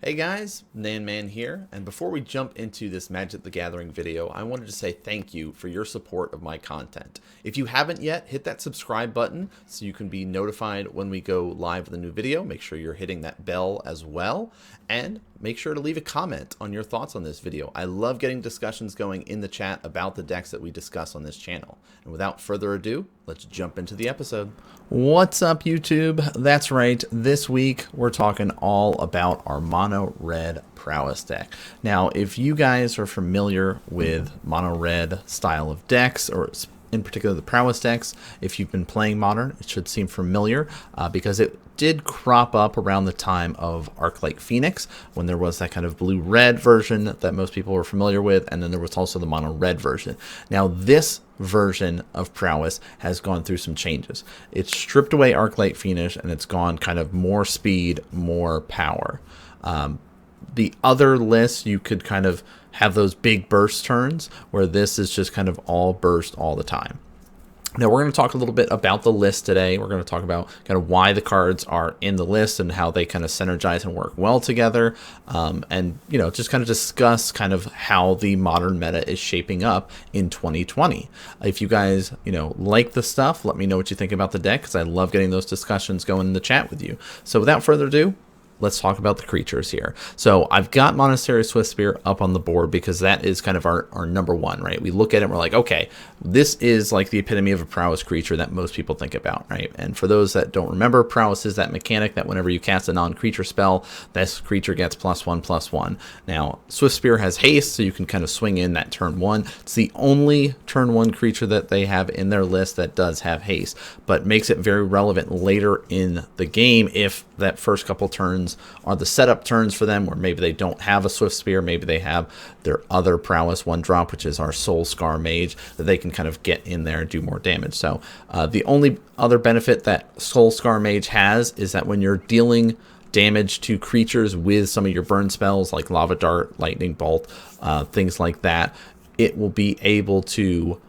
Hey guys, Man here, and before we jump into this Magic the Gathering video, I wanted to say thank you for your support of my content. If you haven't yet, hit that subscribe button so you can be notified when we go live with a new video. Make sure you're hitting that bell as well, and make sure to leave a comment on your thoughts on this video. I love getting discussions going in the chat about the decks that we discuss on this channel. And without further ado, let's jump into the episode. What's up, YouTube? That's right, this week we're talking all about our mono red Prowess deck. Now, if you guys are familiar with mono red style of decks, or in particular the Prowess decks, if you've been playing Modern, it should seem familiar because it did crop up around the time of Arclight Phoenix, when there was that kind of blue-red version that most people were familiar with, and then there was also the mono-red version. Now, this version of Prowess has gone through some changes. It's stripped away Arclight Phoenix, and it's gone kind of more speed, more power. The other lists, you could kind of have those big burst turns, where this is just kind of all burst all the time. Now, we're going to talk a little bit about the list today. We're going to talk about kind of why the cards are in the list and how they kind of synergize and work well together. And, you know, just kind of discuss kind of how the modern meta is shaping up in 2020. If you guys, you know, like the stuff, let me know what you think about the deck, because I love getting those discussions going in the chat with you. So without further ado, let's talk about the creatures here. So I've got Monastery Swiftspear up on the board because that is kind of our number one, right? We look at it and we're like, okay, this is like the epitome of a Prowess creature that most people think about, right? And for those that don't remember, Prowess is that mechanic that whenever you cast a non-creature spell, this creature gets +1/+1. Now, Swiftspear has haste, so you can kind of swing in that turn one. It's the only turn one creature that they have in their list that does have haste, but makes it very relevant later in the game if that first couple turns are the setup turns for them, where maybe they don't have a Swiftspear, maybe they have their other Prowess 1-drop, which is our Soul Scar Mage, that they can kind of get in there and do more damage. So the only other benefit that Soul Scar Mage has is that when you're dealing damage to creatures with some of your burn spells like Lava Dart, Lightning Bolt, things like that, it will be able to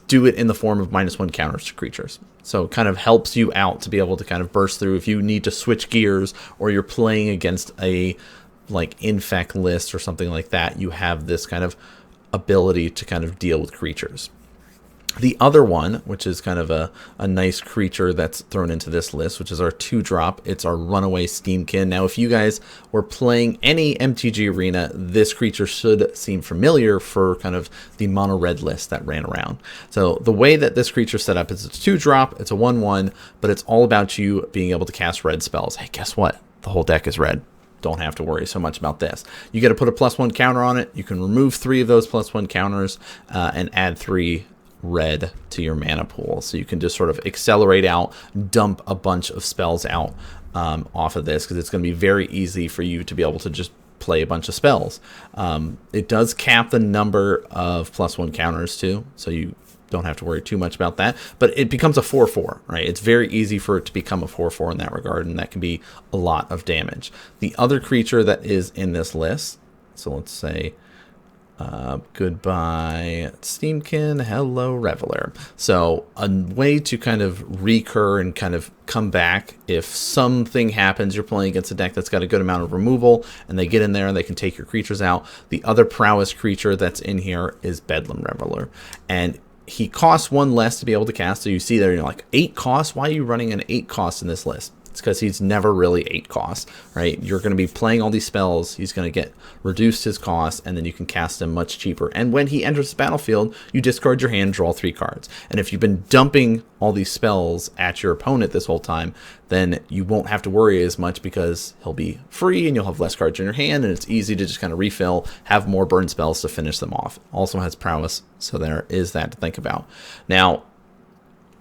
do it in the form of -1 counters to creatures. So it kind of helps you out to be able to kind of burst through if you need to switch gears, or you're playing against a like infect list or something like that. You have this kind of ability to kind of deal with creatures. The other one, which is kind of a nice creature that's thrown into this list, which is our 2-drop. It's our Runaway Steamkin. Now, if you guys were playing any MTG Arena, this creature should seem familiar for kind of the mono red list that ran around. So the way that this creature is set up is it's 2-drop, it's a 1/1, but it's all about you being able to cast red spells. Hey, guess what? The whole deck is red. Don't have to worry so much about this. You got to put a +1 counter on it. You can remove 3 of those +1 counters and add 3 red to your mana pool, so you can just sort of accelerate out, dump a bunch of spells out off of this, because it's going to be very easy for you to be able to just play a bunch of spells. It does cap the number of +1 counters too, so you don't have to worry too much about that, but it becomes a 4/4, right? It's very easy for it to become a 4/4 in that regard, and that can be a lot of damage. The other creature that is in this list, so let's say goodbye Steamkin, hello Reveler. So a way to kind of recur and kind of come back if something happens, you're playing against a deck that's got a good amount of removal, and they get in there and they can take your creatures out. The other Prowess creature that's in here is Bedlam Reveler, and he costs 1 less to be able to cast. So you see there, you're like, 8 costs? Why are you running an 8 cost in this list? It's because he's never really 8 costs, right? You're going to be playing all these spells. He's going to get reduced his cost, and then you can cast him much cheaper. And when he enters the battlefield, you discard your hand, draw 3 cards. And if you've been dumping all these spells at your opponent this whole time, then you won't have to worry as much, because he'll be free and you'll have less cards in your hand, and it's easy to just kind of refill, have more burn spells to finish them off. Also has Prowess, so there is that to think about. Now,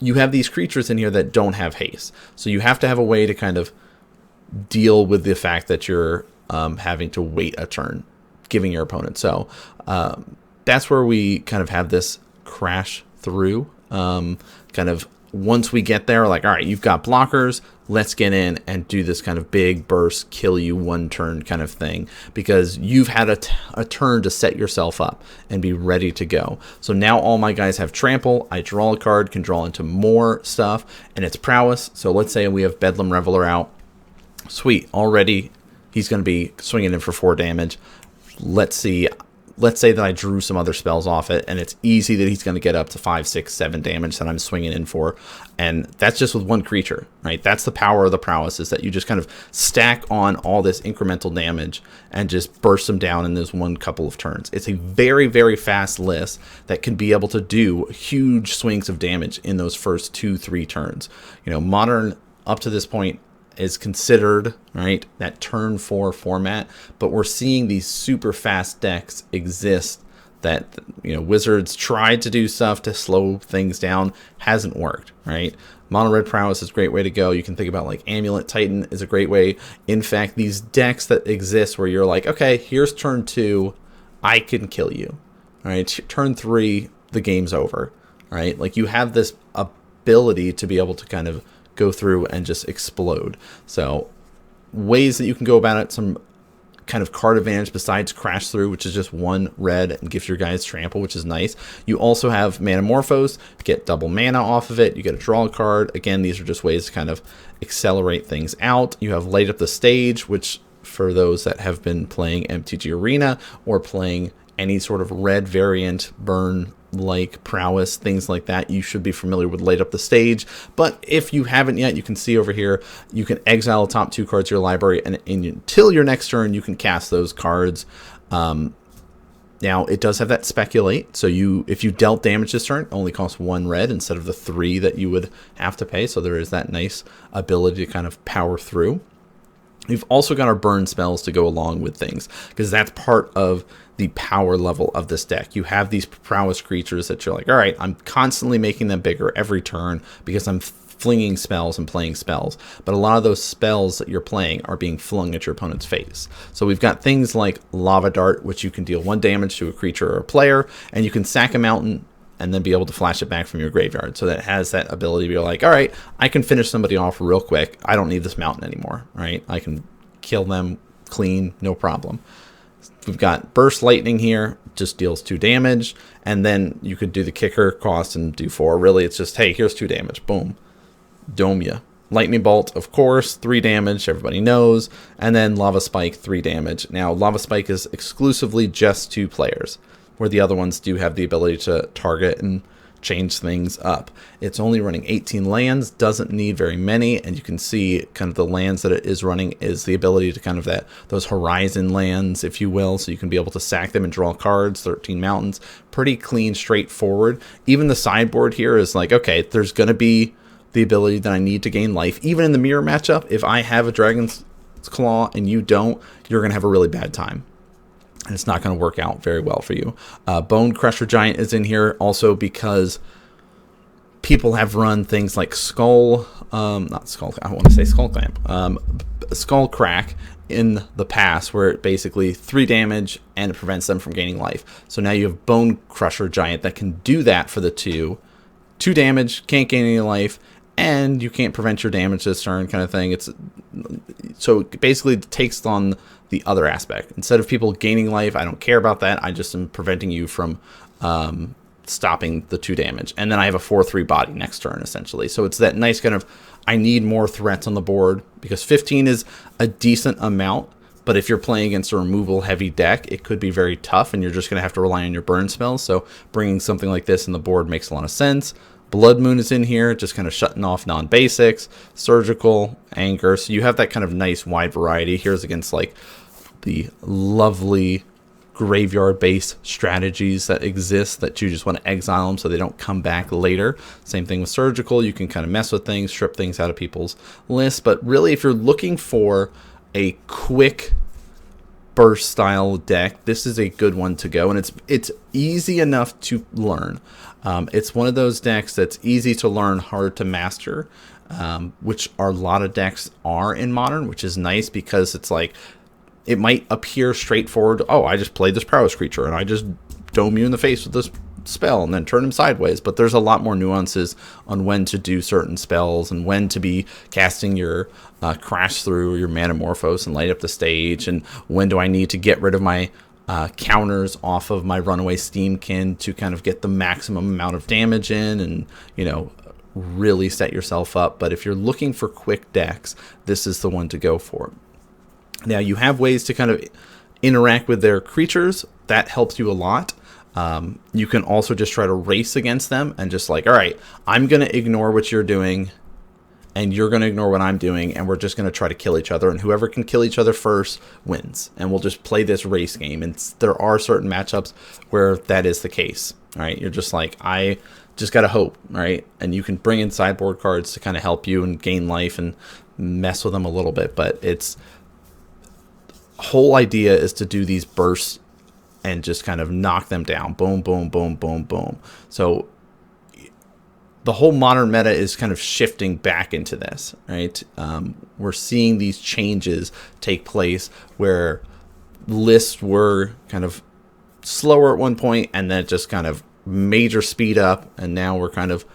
you have these creatures in here that don't have haste, so you have to have a way to kind of deal with the fact that you're having to wait a turn, giving your opponent. So that's where we kind of have this crash through. Kind of once we get there, like, all right, you've got blockers, let's get in and do this kind of big burst, kill you 1 turn kind of thing, because you've had a turn to set yourself up and be ready to go. So now all my guys have trample. I draw a card, can draw into more stuff, and it's Prowess. So let's say we have Bedlam Reveler out. Sweet, already he's going to be swinging in for 4 damage. Let's say that I drew some other spells off it, and it's easy that he's going to get up to 5, 6, 7 damage that I'm swinging in for. And that's just with one creature, right? That's the power of the Prowess, is that you just kind of stack on all this incremental damage and just burst them down in this one couple of turns. It's a very, very fast list that can be able to do huge swings of damage in those first 2, 3 turns. You know, Modern up to this point is considered, right, that turn 4 format, but we're seeing these super fast decks exist that, you know, Wizards tried to do stuff to slow things down, hasn't worked, right? Mono Red Prowess is a great way to go. You can think about like Amulet Titan is a great way. In fact, these decks that exist where you're like, okay, here's turn 2, I can kill you, all right? Turn 3, the game's over, right? Like you have this ability to be able to kind of go through and just explode. So ways that you can go about it, some kind of card advantage besides Crash Through, which is just 1 red and gives your guys trample, which is nice. You also have Manamorphose, get double mana off of it. You get a draw card. Again, these are just ways to kind of accelerate things out. You have Light Up the Stage, which for those that have been playing MTG Arena or playing any sort of red variant, burn like Prowess, things like that, you should be familiar with Light Up the Stage. But if you haven't yet, you can see over here, you can exile the top 2 cards of your library, and until your next turn, you can cast those cards. Now, it does have that Speculate, so if you dealt damage this turn, it only costs 1 red instead of the 3 that you would have to pay, so there is that nice ability to kind of power through. We've also got our burn spells to go along with things, because that's part of the power level of this deck. You have these Prowess creatures that you're like, all right, I'm constantly making them bigger every turn because I'm flinging spells and playing spells. But a lot of those spells that you're playing are being flung at your opponent's face. So we've got things like Lava Dart, which you can deal 1 damage to a creature or a player, and you can sack a mountain and then be able to flash it back from your graveyard. So that has that ability to be like, all right, I can finish somebody off real quick. I don't need this mountain anymore, right? I can kill them clean, no problem. We've got Burst Lightning here, just deals 2 damage, and then you could do the kicker cost and do 4. Really, it's just, hey, here's 2 damage, boom, dome ya. Lightning Bolt, of course, 3 damage, everybody knows, and then Lava Spike, 3 damage. Now, Lava Spike is exclusively just 2 players, where the other ones do have the ability to target and change things up. It's only running 18 lands, doesn't need very many, and you can see kind of the lands that it is running is the ability to kind of those horizon lands, if you will, so you can be able to sack them and draw cards, 13 mountains, pretty clean, straightforward. Even the sideboard here is like, okay, there's going to be the ability that I need to gain life. Even in the mirror matchup, if I have a Dragon's Claw and you don't, you're going to have a really bad time. And it's not going to work out very well for you. Bone Crusher Giant is in here also because people have run things like Skull Crack in the past, where it basically 3 damage and it prevents them from gaining life. So now you have Bone Crusher Giant that can do that for the 2 damage, can't gain any life, and you can't prevent your damage this turn, kind of thing. So it basically takes on the other aspect. Instead of people gaining life, I don't care about that. I just am preventing you from stopping the 2 damage. And then I have a 4/3 body next turn, essentially. So it's that nice kind of, I need more threats on the board, because 15 is a decent amount. But if you're playing against a removal heavy deck, it could be very tough, and you're just going to have to rely on your burn spells. So bringing something like this in the board makes a lot of sense. Blood Moon is in here, just kind of shutting off non-basics, surgical, anger. So you have that kind of nice wide variety. Here's against like the lovely graveyard-based strategies that exist that you just want to exile them so they don't come back later. Same thing with surgical. You can kind of mess with things, strip things out of people's lists. But really, if you're looking for a quick burst style deck, this is a good one to go, and it's easy enough to learn. It's one of those decks that's easy to learn, hard to master, which a lot of decks are in Modern, which is nice because it's like, it might appear straightforward. Oh, I just played this Prowess creature and I just dome you in the face with this spell and then turn him sideways. But there's a lot more nuances on when to do certain spells and when to be casting your Crash Through, your Manamorphose, and Light Up the Stage, and when do I need to get rid of my counters off of my Runaway Steamkin to kind of get the maximum amount of damage in, and, you know, really set yourself up. But if you're looking for quick decks, this is the one to go for. Now you have ways to kind of interact with their creatures. That helps you a lot. You can also just try to race against them and just like, all right, I'm going to ignore what you're doing and you're going to ignore what I'm doing, and we're just going to try to kill each other, and whoever can kill each other first wins. And we'll just play this race game. And there are certain matchups where that is the case. All right, you're just like, I just got to hope, right? And you can bring in sideboard cards to kind of help you and gain life and mess with them a little bit, but it's whole idea is to do these bursts and just kind of knock them down. Boom, boom, boom, boom, boom. So the whole modern meta is kind of shifting back into this, right? We're seeing these changes take place where lists were kind of slower at one point and then just kind of major speed up. And now we're kind of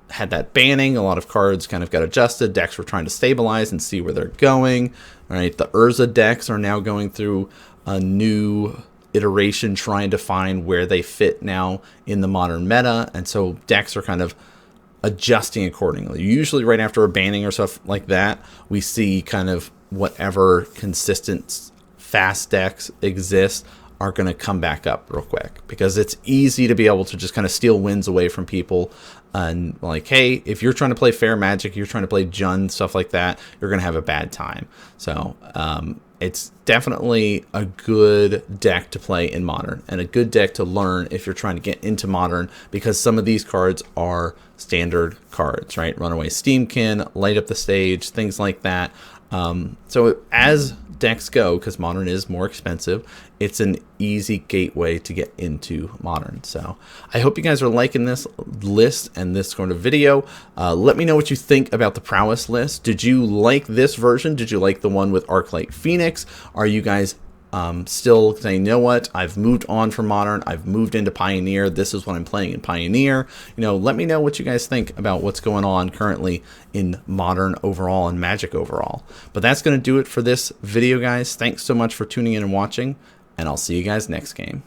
had that banning. A lot of cards kind of got adjusted. Decks were trying to stabilize and see where they're going, right? The Urza decks are now going through a new iteration trying to find where they fit now in the modern meta, and so decks are kind of adjusting accordingly. Usually right after a banning or stuff like that, we see kind of whatever consistent fast decks exist are going to come back up real quick, because it's easy to be able to just kind of steal wins away from people. And like, hey, if you're trying to play fair magic, you're trying to play Jund, stuff like that, you're going to have a bad time. So it's definitely a good deck to play in Modern, and a good deck to learn if you're trying to get into Modern, because some of these cards are standard cards, right? Runaway Steamkin, Light Up the Stage, things like that. So as decks go, because Modern is more expensive, it's an easy gateway to get into Modern. So I hope you guys are liking this list and this sort of video. Let me know what you think about the Prowess list. Did you like this version? Did you like the one with Arclight Phoenix? Are you guys still saying, you know what, I've moved on from Modern, I've moved into Pioneer, this is what I'm playing in Pioneer? You know, let me know what you guys think about what's going on currently in Modern overall and Magic overall. But that's going to do it for this video, guys. Thanks so much for tuning in and watching, and I'll see you guys next game.